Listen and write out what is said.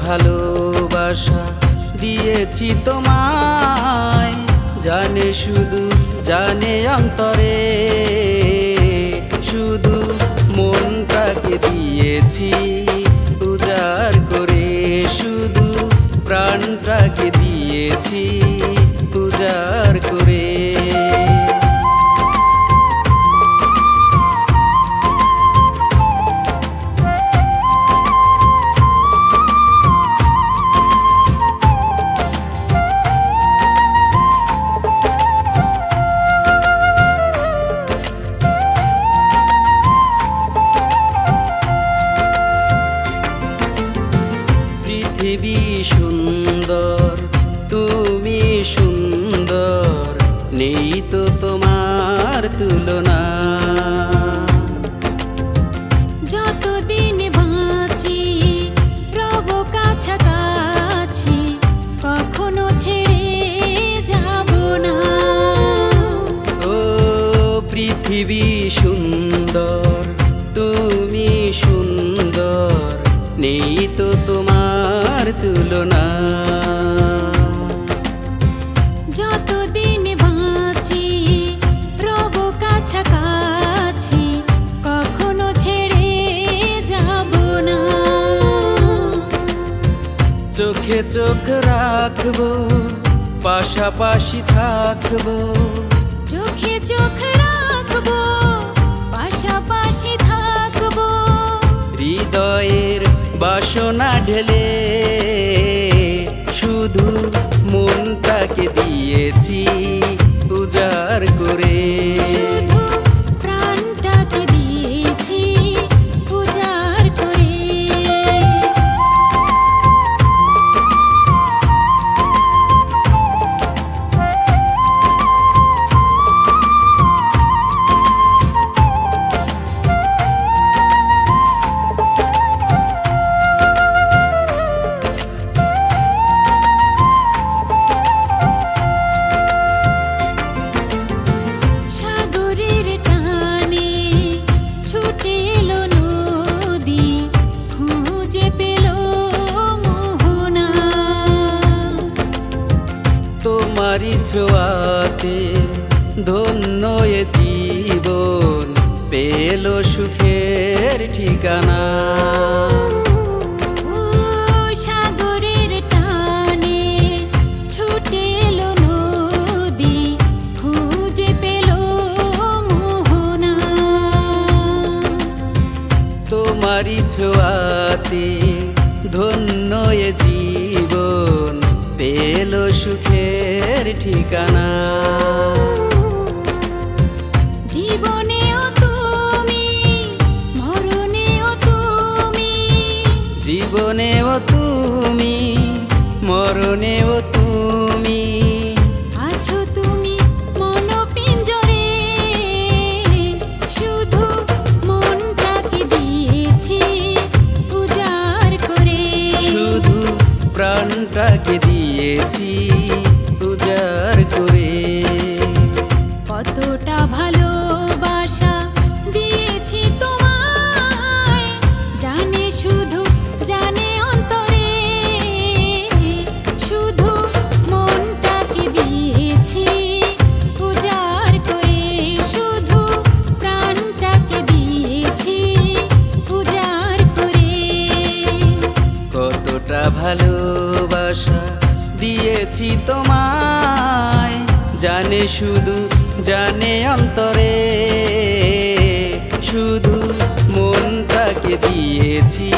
ভালোবাসা দিয়েছি তোমায়, জানে শুধু জানে অন্তরে, শুধু মনটাকে দিয়েছি উজাড় করে, শুধু প্রাণটাকে দিয়েছি উজাড় করে। পৃথিবী সুন্দর, তুমি সুন্দর, নেই তো তোমার তুলনা। যতদিন বাঁচি রব কাছাকাছি, কখনো ছেড়ে যাব না। ও পৃথিবী সুন্দর, তুমি সুন্দর, নেই তো তোমার তুলনা। যতদিন বাঁচি রব কাছাকাছি, কখনো ছেড়ে যাব না। চোখে চোখ রাখবো, পাশাপাশি থাকবো, চোখে চোখ রাখবো, পাশাপাশি থাকবো। হৃদয়ের বাসনা ঢেলে শুধু মনটাকে দিয়েছি উজাড় করে, শুধু প্রাণটাকে দিয়েছি উজাড় করে। সাগরের টানে ছুটে এলো নদী, খুঁজে পেল মোহনা। তোমারই ছোঁয়াতে ধন্য এ জীবন, পেল সুখের ঠিকানা। ও সাগরের টানে ছুটে এলো নদী, খুঁজে পেল মোহনা। তোমারই ছোঁয়াতে ধন্য এ জীবন, পেল সুখের ঠিকানা। জীবনেও তুমি, মরণেও তুমি, জীবনেও তুমি, মরণেও তুমি, আছো তুমি মন পিঞ্জরে। শুধু মনটাকে দিয়েছি উজাড় করে, শুধু প্রাণটাকে দিয়েছি উজাড় করে। কতটা ভালোবাসা দিয়েছি তোমায়, জানে শুধু জানে অন্তরে, শুধু মনটাকে দিয়েছি উজাড় করে, শুধু প্রাণটাকে দিয়েছি উজাড় করে। কতটা ভালোবাসা দিয়েছি তোমায়, জানে শুধু জানে অন্তরে, শুধু মনটাকে দিয়েছি